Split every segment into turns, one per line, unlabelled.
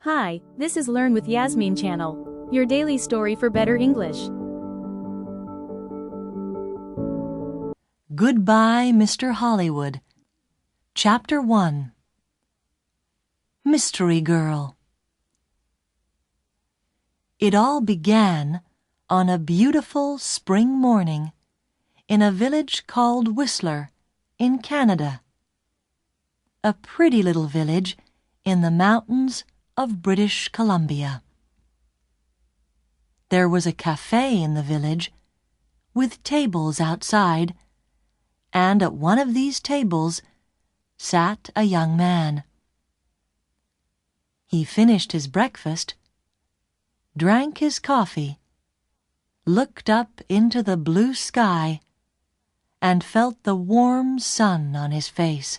Hi, this is Learn with Yasmin channel, your daily story for better English.
Goodbye, Mr. Hollywood. Chapter 1. Mystery Girl. It all began on a beautiful spring morning in a village called Whistler in Canada. A pretty little village in the mountains of British Columbia. There was a cafe in the village with tables outside, and at one of these tables sat a young man. He finished his breakfast, drank his coffee, looked up into the blue sky, and felt the warm sun on his face.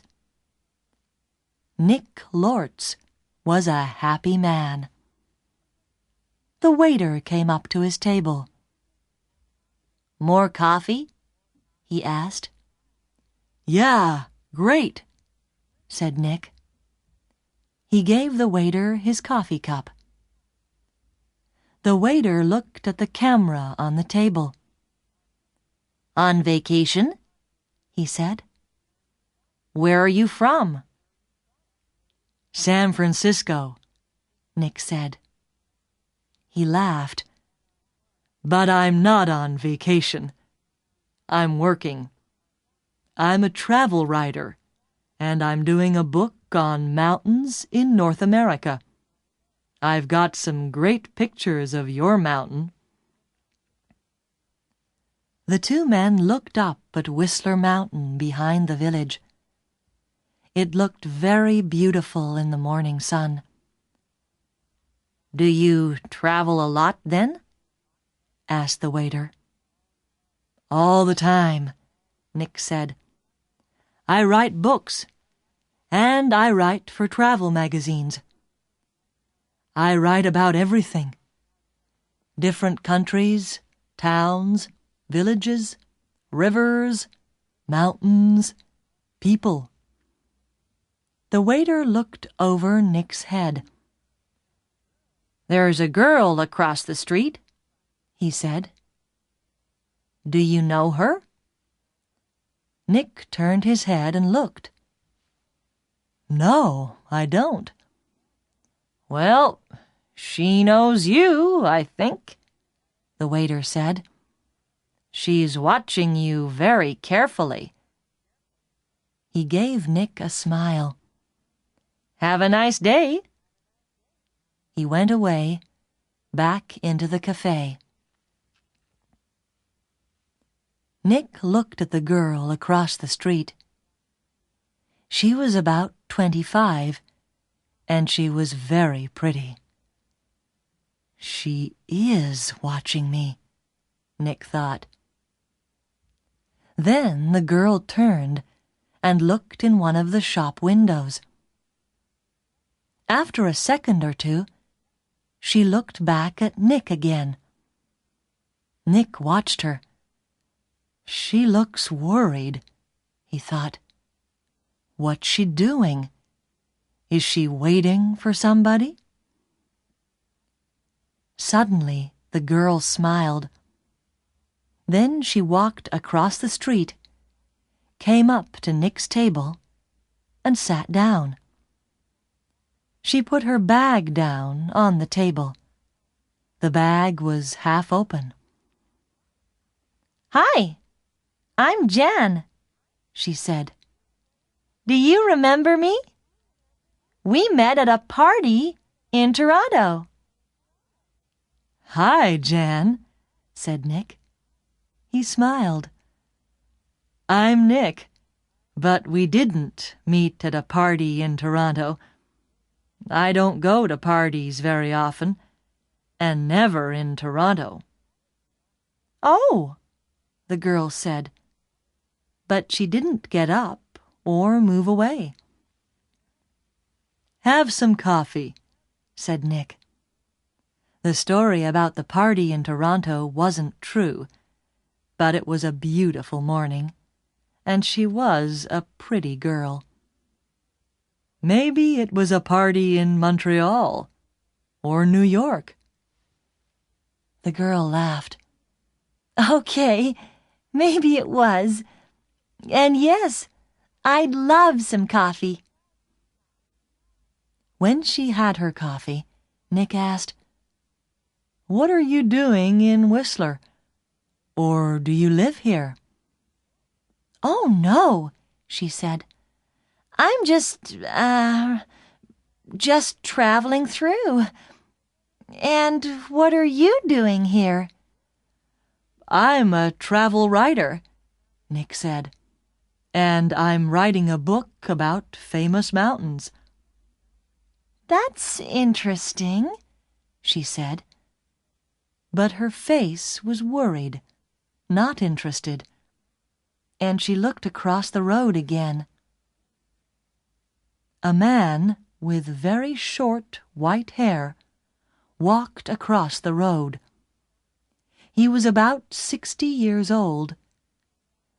Nick Lortz was a happy man. The waiter came up to his table. "More coffee?" he asked. "Yeah, great," said Nick. He gave the waiter his coffee cup. The waiter looked at the camera on the table. "On vacation?" he said. "Where are you from?" "San Francisco," Nick said. He laughed. "But I'm not on vacation. I'm working. I'm a travel writer, and I'm doing a book on mountains in North America. I've got some great pictures of your mountain." The two men looked up at Whistler Mountain behind the village. It looked very beautiful in the morning sun. "Do you travel a lot, then?" asked the waiter. "All the time," Nick said. "I write books, and I write for travel magazines. I write about everything. Different countries, towns, villages, rivers, mountains, people." The waiter looked over Nick's head. "There's a girl across the street," he said. "Do you know her?" Nick turned his head and looked. "No, I don't." "Well, she knows you, I think," the waiter said. "She's watching you very carefully." He gave Nick a smile. "Have a nice day." He went away, back into the cafe. Nick looked at the girl across the street. She was about 25, and she was very pretty. "She is watching me," Nick thought. Then the girl turned and looked in one of the shop windows. After a second or two, she looked back at Nick again. Nick watched her. "She looks worried," he thought. "What's she doing? Is she waiting for somebody?" Suddenly, the girl smiled. Then she walked across the street, came up to Nick's table, and sat down. She put her bag down on the table. The bag was half open. "Hi, I'm Jan," she said. "Do you remember me? We met at a party in Toronto." "Hi, Jan," said Nick. He smiled. "I'm Nick, but we didn't meet at a party in Toronto. I don't go to parties very often, and never in Toronto." "Oh," the girl said, but she didn't get up or move away. "Have some coffee," said Nick. The story about the party in Toronto wasn't true, but it was a beautiful morning, and she was a pretty girl. "Maybe it was a party in Montreal," or New York?" The girl laughed.
"Okay, maybe it was. And yes, I'd love some coffee."
When she had her coffee, Nick asked, "What are you doing in Whistler? Or do you live here?"
"Oh, no," she said. "I'm just traveling through. And what are you doing here?"
"I'm a travel writer," Nick said, "and I'm writing a book about famous mountains."
"That's interesting," she said.
But her face was worried, not interested, and she looked across the road again. A man with very short white hair walked across the road. He was about 60 years old,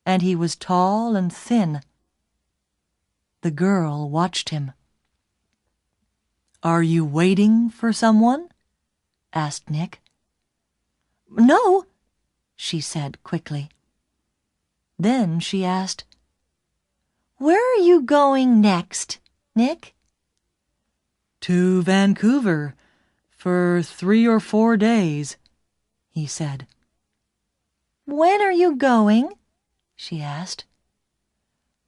and he was tall and thin. The girl watched him. "Are you waiting for someone?" asked Nick.
"No,"
she said quickly. Then she asked,
"Where are you going next, Nick?"
"To Vancouver for 3 or 4 days," he said.
"When are you going?" she asked.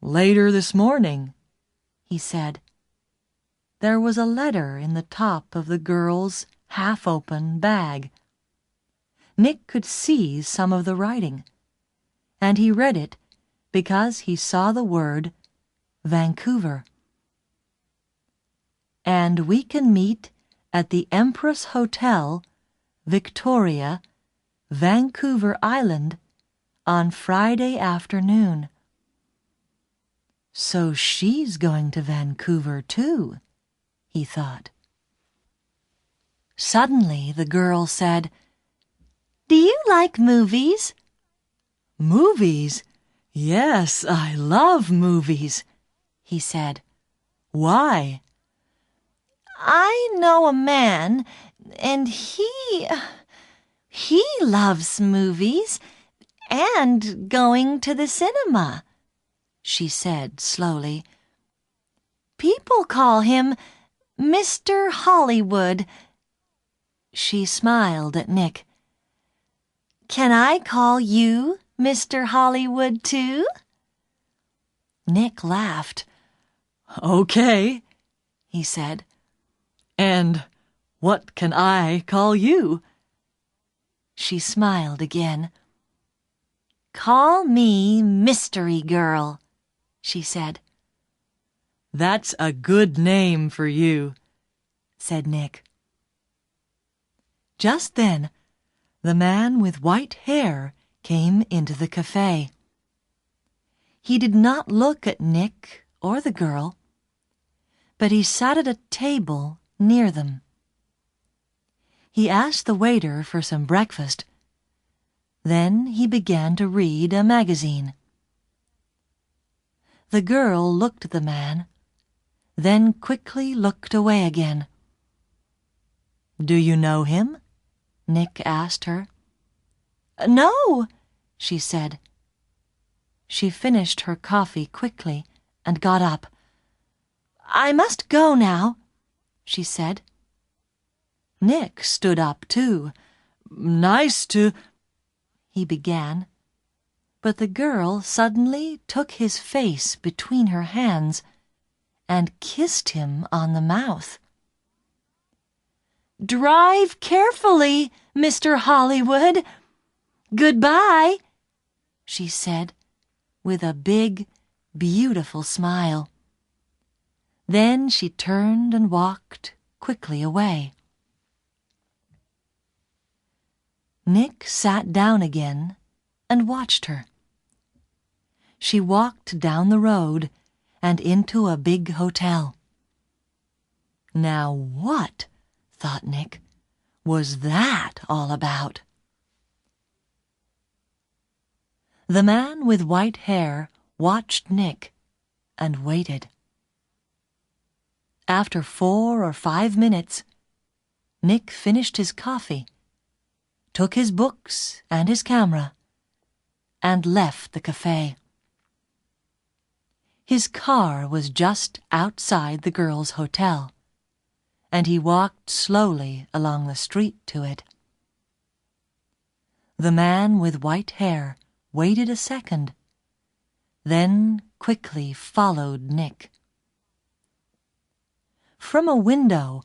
"Later this morning," he said. There was a letter in the top of the girl's half-open bag. Nick could see some of the writing, and he read it because he saw the word Vancouver. "And we can meet at the Empress Hotel, Victoria, Vancouver Island, on Friday afternoon." So she's going to Vancouver too, he thought. Suddenly the girl said,
"Do you like movies?"
"Movies? Yes, I love movies," he said. "Why?"
"I know a man, and he loves movies and going to the cinema," she said slowly. "People call him Mr. Hollywood." She smiled at Nick. "Can I call you Mr. Hollywood too?"
Nick laughed. "Okay," he said. "And what can I call you?" She smiled again.
"Call me Mystery Girl," she said.
"That's a good name for you," said Nick. Just then, the man with white hair came into the cafe. He did not look at Nick or the girl, but he sat at a table near them. He asked the waiter for some breakfast. Then he began to read a magazine. The girl looked at the man, then quickly looked away again. "Do you know him?" Nick asked her.
"No,"
she said. She finished her coffee quickly and got up.
"I must go now," she said.
Nick stood up too. "Nice to—" he began, but the girl suddenly took his face between her hands and kissed him on the mouth.
"Drive carefully, Mr. Hollywood. Goodbye," she said with a big, beautiful smile. Then she turned and walked quickly away.
Nick sat down again and watched her. She walked down the road and into a big hotel. Now what, thought Nick, was that all about? The man with white hair watched Nick and waited. After 4 or 5 minutes, Nick finished his coffee, took his books and his camera, and left the cafe. His car was just outside the girls' hotel, and he walked slowly along the street to it. The man with white hair waited a second, then quickly followed Nick. From a window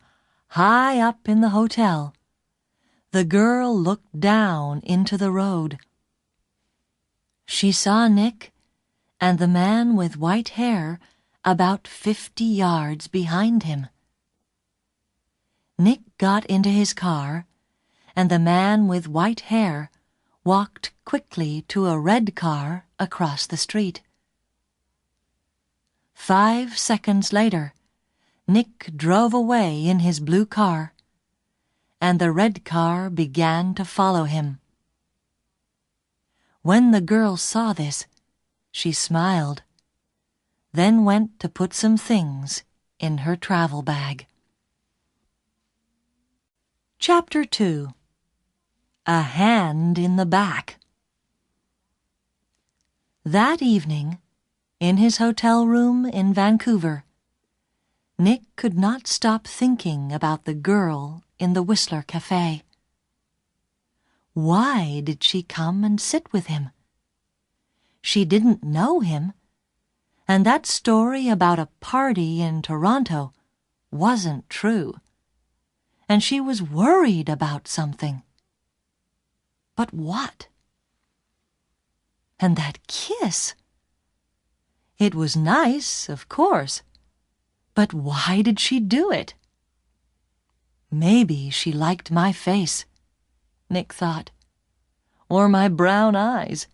high up in the hotel, the girl looked down into the road. She saw Nick and the man with white hair about 50 yards behind him. Nick got into his car, and the man with white hair walked quickly to a red car across the street. 5 seconds later, Nick drove away in his blue car, and the red car began to follow him. When the girl saw this, she smiled, then went to put some things in her travel bag. Chapter 2. A Hand in the Back. That evening, in his hotel room in Vancouver, Nick could not stop thinking about the girl in the Whistler Cafe. Why did she come and sit with him? She didn't know him, and that story about a party in Toronto wasn't true, and she was worried about something. But what? And that kiss! It was nice, of course, but why did she do it? Maybe she liked my face, Nick thought, or my brown eyes.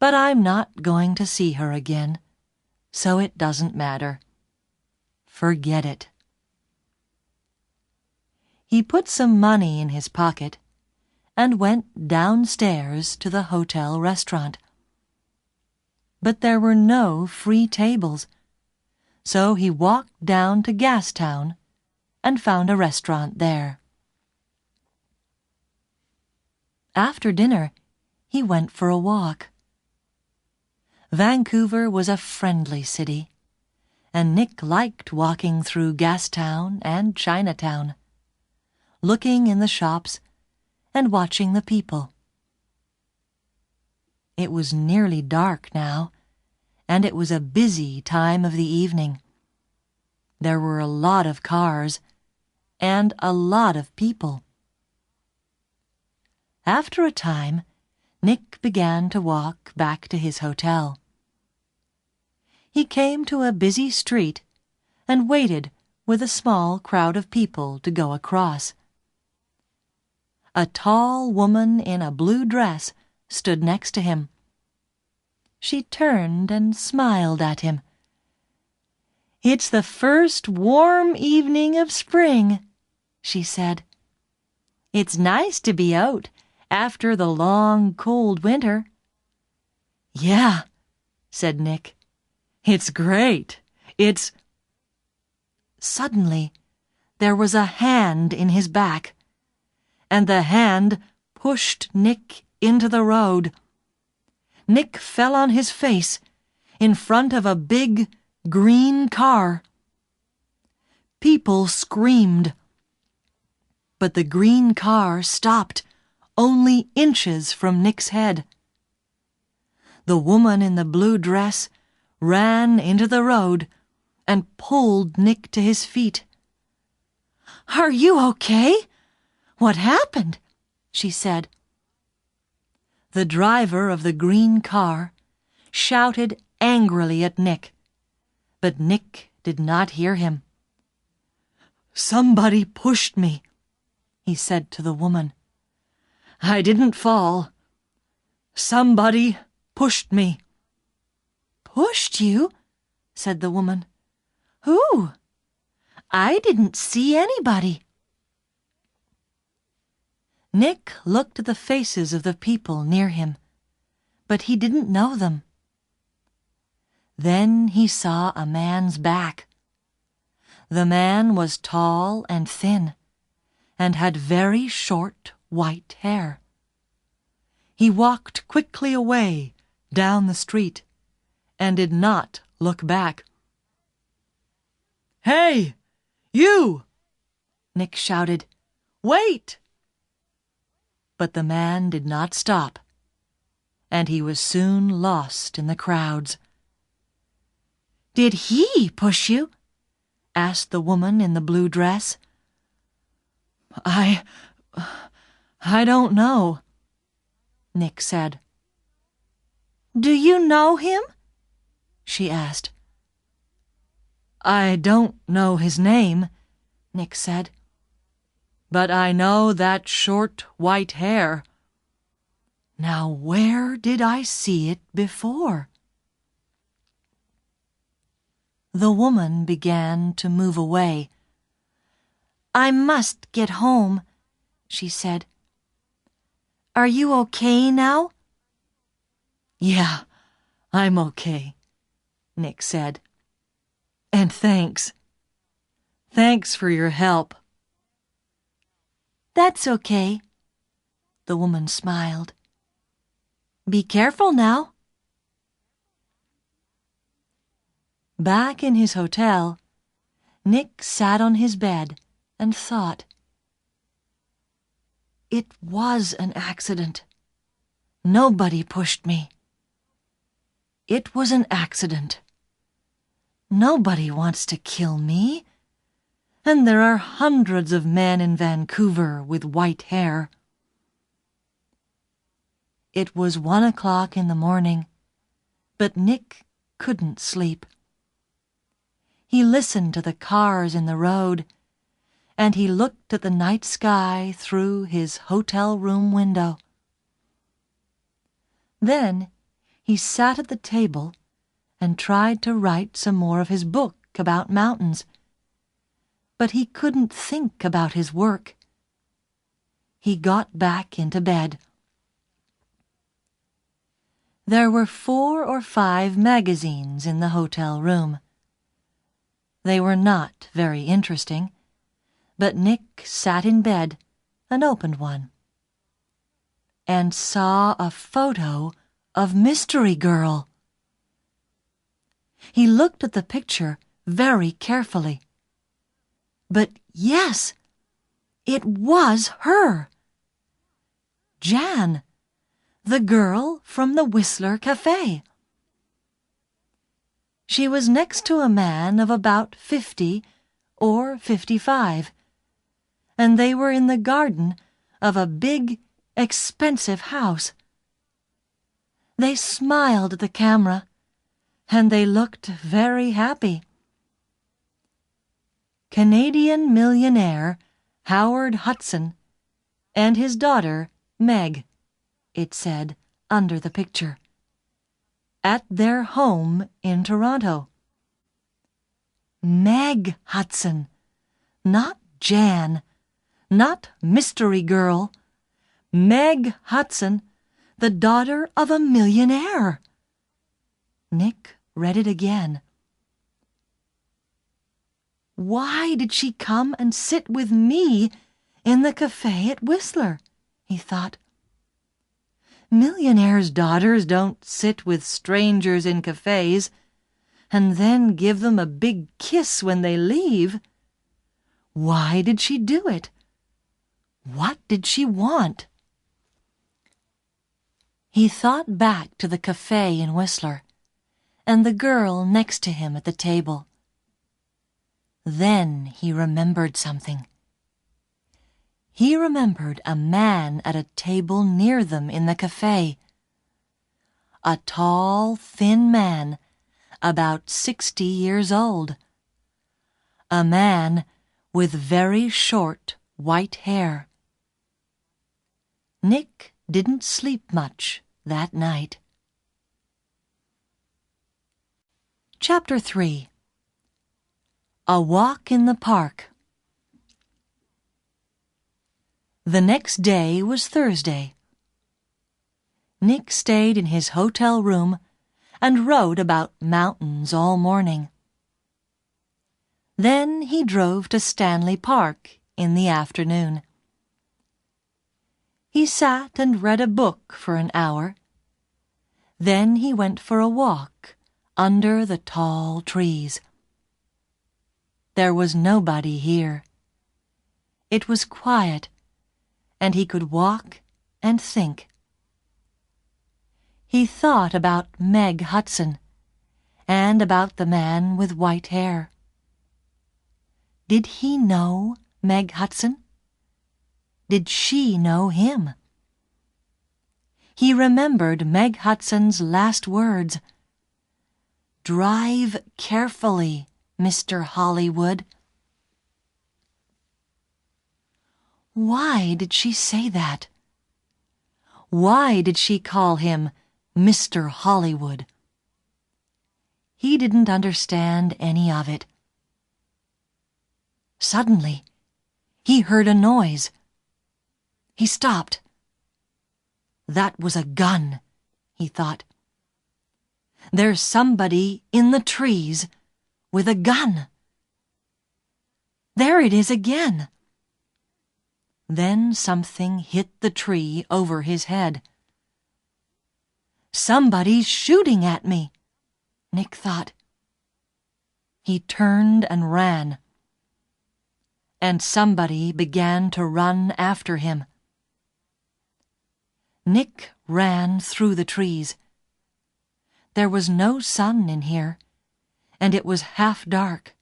But I'm not going to see her again, so it doesn't matter. Forget it. He put some money in his pocket and went downstairs to the hotel restaurant. But there were no free tables, so he walked down to Gastown and found a restaurant there. After dinner, he went for a walk. Vancouver was a friendly city, and Nick liked walking through Gastown and Chinatown, looking in the shops and watching the people. It was nearly dark now, and it was a busy time of the evening. There were a lot of cars and a lot of people. After a time, Nick began to walk back to his hotel. He came to a busy street and waited with a small crowd of people to go across. A tall woman in a blue dress stood next to him. She turned and smiled at him. "It's the first warm evening of spring," she said. "It's nice to be out after the long, cold winter." "Yeah," said Nick. "It's great. It's—" Suddenly, there was a hand in his back, and the hand pushed Nick into the road. Nick fell on his face in front of a big, green car. People screamed, but the green car stopped only inches from Nick's head. The woman in the blue dress ran into the road and pulled Nick to his feet. "Are you okay? What happened?" she said. The driver of the green car shouted angrily at Nick, but Nick did not hear him. "Somebody pushed me," he said to the woman. "I didn't fall. Somebody pushed me." "Pushed you?" said the woman. "Who? I didn't see anybody." Nick looked at the faces of the people near him, but he didn't know them. Then he saw a man's back. The man was tall and thin, and had very short white hair. He walked quickly away down the street and did not look back. "Hey, you!" Nick shouted. "Wait!" But the man did not stop, and he was soon lost in the crowds.
"Did he push you?"
asked the woman in the blue dress. I don't know," Nick said.
"Do you know him?"
she asked. "I don't know his name," Nick said. "But I know that short white hair. Now where did I see it before?" The woman began to move away.
"I must get home," she said. "Are you okay now?"
"Yeah, I'm okay," Nick said. "And thanks. Thanks for your help."
"That's okay," the woman smiled. "Be careful now."
Back in his hotel, Nick sat on his bed and thought. It was an accident. Nobody pushed me. It was an accident. Nobody wants to kill me, and there are hundreds of men in Vancouver with white hair. It was 1 o'clock in the morning, but Nick couldn't sleep. He listened to the cars in the road, and he looked at the night sky through his hotel room window. Then he sat at the table and tried to write some more of his book about mountains. But he couldn't think about his work. He got back into bed. There were 4 or 5 magazines in the hotel room. They were not very interesting, but Nick sat in bed and opened one, and saw a photo of Mystery Girl. He looked at the picture very carefully. But yes, it was her. Jan, the girl from the Whistler Cafe. She was next to a man of about 50 or 55, and they were in the garden of a big, expensive house. They smiled at the camera, and they looked very happy. Canadian millionaire Howard Hudson and his daughter Meg, it said under the picture, at their home in Toronto. Meg Hudson, not Jan, not Mystery Girl. Meg Hudson, the daughter of a millionaire. Nick read it again. Why did she come and sit with me in the cafe at Whistler? He thought. Millionaires' daughters don't sit with strangers in cafes and then give them a big kiss when they leave. Why did she do it? What did she want? He thought back to the cafe in Whistler and the girl next to him at the table. Then he remembered something. He remembered a man at a table near them in the cafe. A tall, thin man, about 60 years old. A man with very short white hair. Nick didn't sleep much that night. Chapter 3. A Walk in the Park. The next day was Thursday. Nick stayed in his hotel room and wrote about mountains all morning. Then he drove to Stanley Park in the afternoon. He sat and read a book for an hour. Then he went for a walk under the tall trees. There was nobody here. It was quiet, and he could walk and think. He thought about Meg Hudson and about the man with white hair. Did he know Meg Hudson? Did she know him? He remembered Meg Hudson's last words. "Drive carefully, Mr. Hollywood." Why did she say that? Why did she call him Mr. Hollywood? He didn't understand any of it. Suddenly, he heard a noise. He stopped. That was a gun, he thought. There's somebody in the trees with a gun. There it is again. Then something hit the tree over his head. Somebody's shooting at me, Nick thought. He turned and ran. And somebody began to run after him. Nick ran through the trees. There was no sun in here, and it was half dark.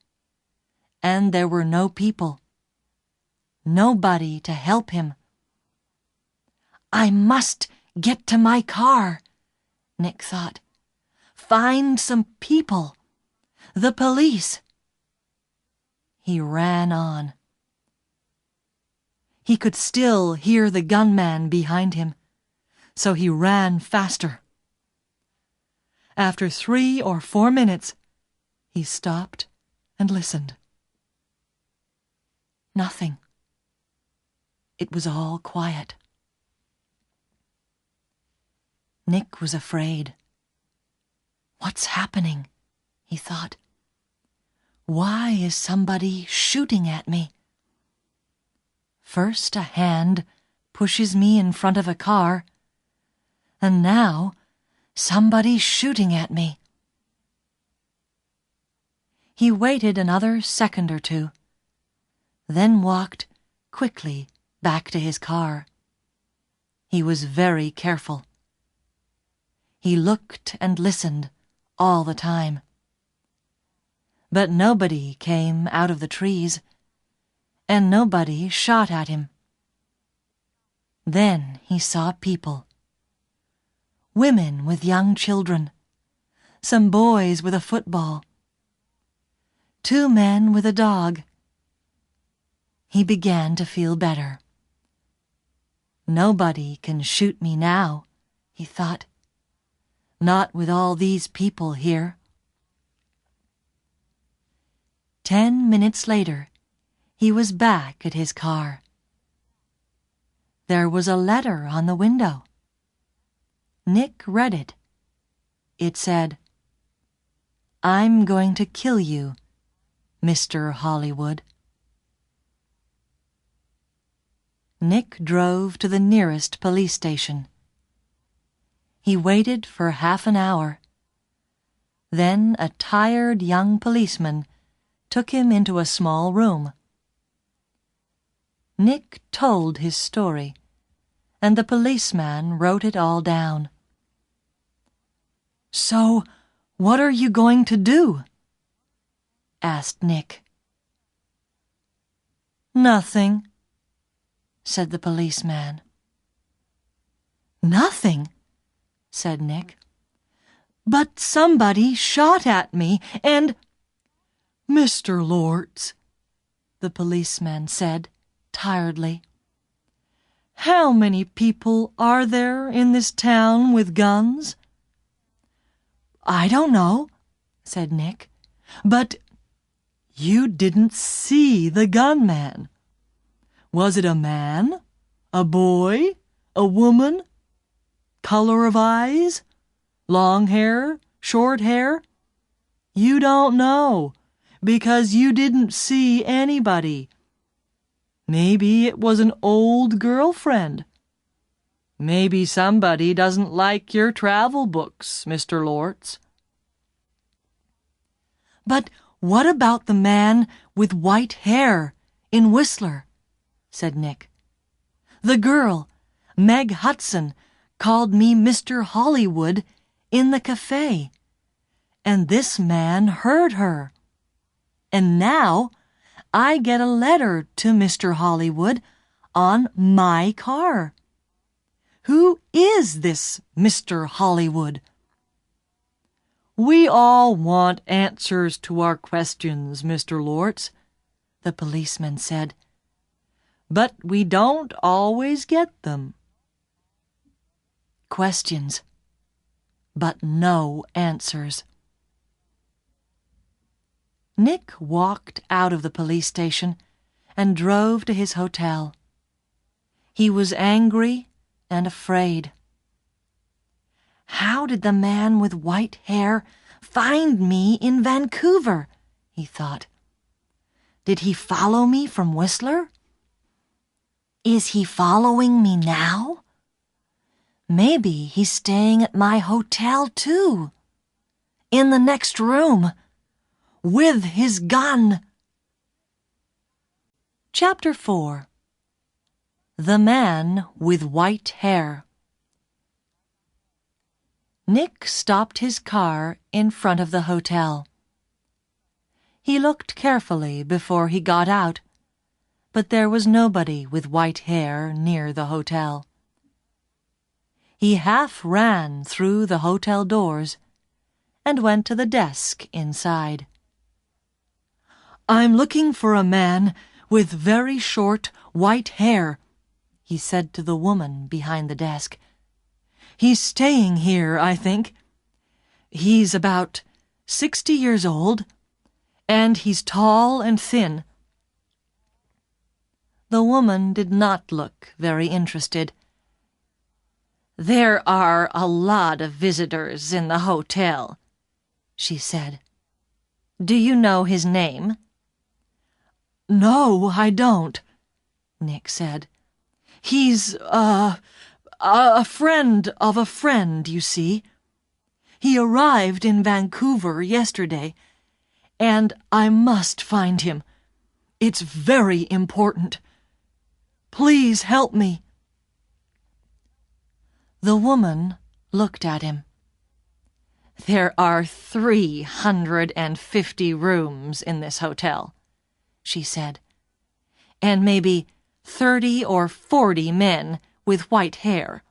And there were no people. Nobody to help him. I must get to my car, Nick thought. Find some people. The police. He ran on. He could still hear the gunman behind him, so he ran faster. After 3 or 4 minutes, he stopped and listened. Nothing. It was all quiet. Nick was afraid. What's happening? He thought. Why is somebody shooting at me? First a hand pushes me in front of a car, and now somebody's shooting at me. He waited another second or two, then walked quickly back to his car. He was very careful. He looked and listened all the time. But nobody came out of the trees, and nobody shot at him. Then he saw people. Women with young children, some boys with a football, 2 men with a dog. He began to feel better. Nobody can shoot me now, he thought. Not with all these people here. 10 minutes later, he was back at his car. There was a letter on the window. Nick read it. It said, "I'm going to kill you, Mr. Hollywood." Nick drove to the nearest police station. He waited for half an hour. Then a tired young policeman took him into a small room. Nick told his story, and the policeman wrote it all down. "So, what are you going to do?" asked Nick. "Nothing," said the policeman. "Nothing?" said Nick. "But somebody shot at me, and—" "Mr. Lortz," the policeman said tiredly, "how many people are there in this town with guns?" "I don't know," said Nick, "but you didn't see the gunman. Was it a man, a boy, a woman? Color of eyes? Long hair, short hair? You don't know, because you didn't see anybody. Maybe it was an old girlfriend. Maybe somebody doesn't like your travel books, Mr. Lortz. But what about the man with white hair in Whistler? Said Nick. The girl, Meg Hudson, called me Mr. Hollywood in the cafe, and this man heard her. And now I get a letter to Mr. Hollywood on my car. Who is this Mr. Hollywood? We all want answers to our questions, Mr. Lortz, the policeman said. But we don't always get them. Questions, but no answers. Nick walked out of the police station and drove to his hotel. He was angry and afraid. How did the man with white hair find me in Vancouver? He thought. Did he follow me from Whistler? Is he following me now? Maybe he's staying at my hotel too. In the next room. With his gun. Chapter 4. The Man with White Hair. Nick stopped his car in front of the hotel. He looked carefully before he got out, but there was nobody with white hair near the hotel. He half ran through the hotel doors and went to the desk inside. I'm looking for a man with very short white hair, he said to the woman behind the desk. He's staying here, I think. He's about 60 years old, and he's tall and thin. The woman did not look very interested. There are a lot of visitors in the hotel, she said. Do you know his name? No, I don't, Nick said. He's, a friend of a friend, you see. He arrived in Vancouver yesterday, and I must find him. It's very important. Please help me. The woman looked at him. There are 350 rooms in this hotel, she said, and maybe 30 or 40 men with white hair.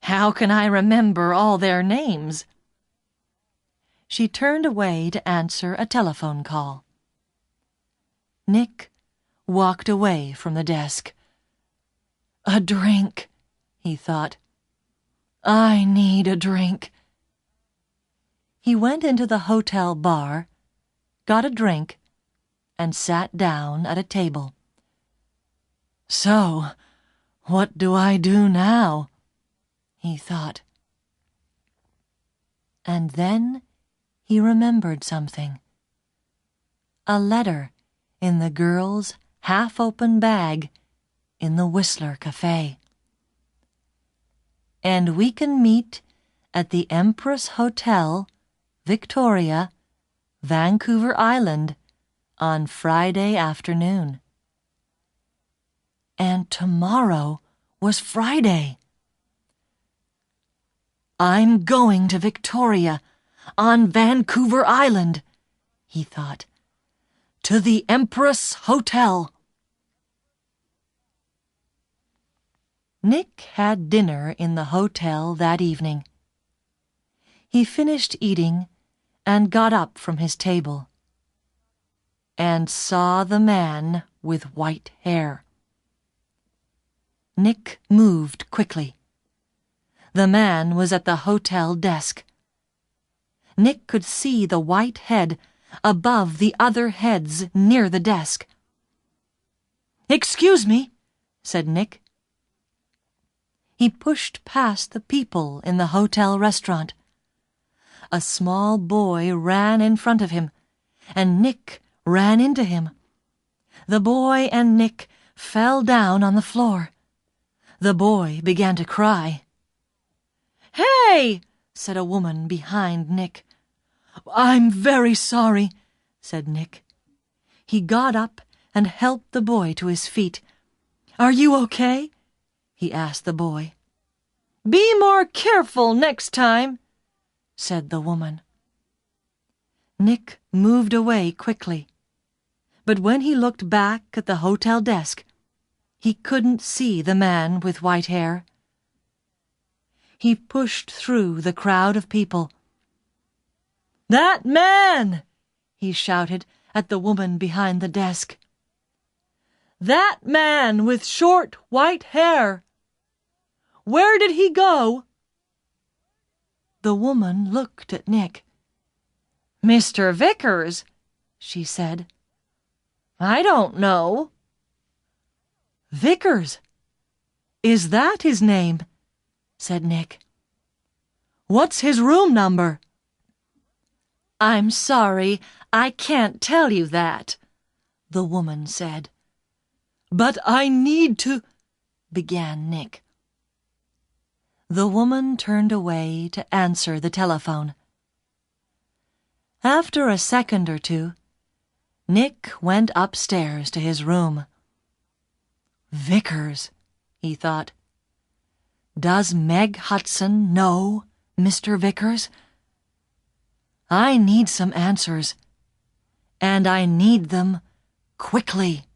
How can I remember all their names? She turned away to answer a telephone call. Nick walked away from the desk. A drink, he thought. I need a drink. He went into the hotel bar, got a drink, and sat down at a table. So, what do I do now? He thought. And then he remembered something. A letter in the girl's half-open bag in the Whistler Cafe. And we can meet at the Empress Hotel, Victoria, Vancouver Island, on Friday afternoon. And tomorrow was Friday. I'm going to Victoria, on Vancouver Island, he thought. To the Empress Hotel. Nick had dinner in the hotel that evening. He finished eating and got up from his table and saw the man with white hair. Nick moved quickly. The man was at the hotel desk. Nick could see the white head above the other heads near the desk. "Excuse me," said Nick. He pushed past the people in the hotel restaurant. A small boy ran in front of him, and Nick ran into him. The boy and Nick fell down on the floor. The boy began to cry. "Hey!" said a woman behind Nick. "I'm very sorry," said Nick. He got up and helped the boy to his feet. "Are you okay?" he asked the boy. "Be more careful next time," said the woman. Nick moved away quickly, but when he looked back at the hotel desk, he couldn't see the man with white hair. He pushed through the crowd of people. "That man!" he shouted at the woman behind the desk. "That man with short white hair! Where did he go?" The woman looked at Nick. "Mr. Vickers," she said. "I don't know." "Vickers? Is that his name?" said Nick. "What's his room number?" "I'm sorry, I can't tell you that," the woman said. "But I need to," began Nick. The woman turned away to answer the telephone. After a second or two, Nick went upstairs to his room. "Vickers," he thought. "Does Meg Hudson know Mr. Vickers? I need some answers, and I need them quickly."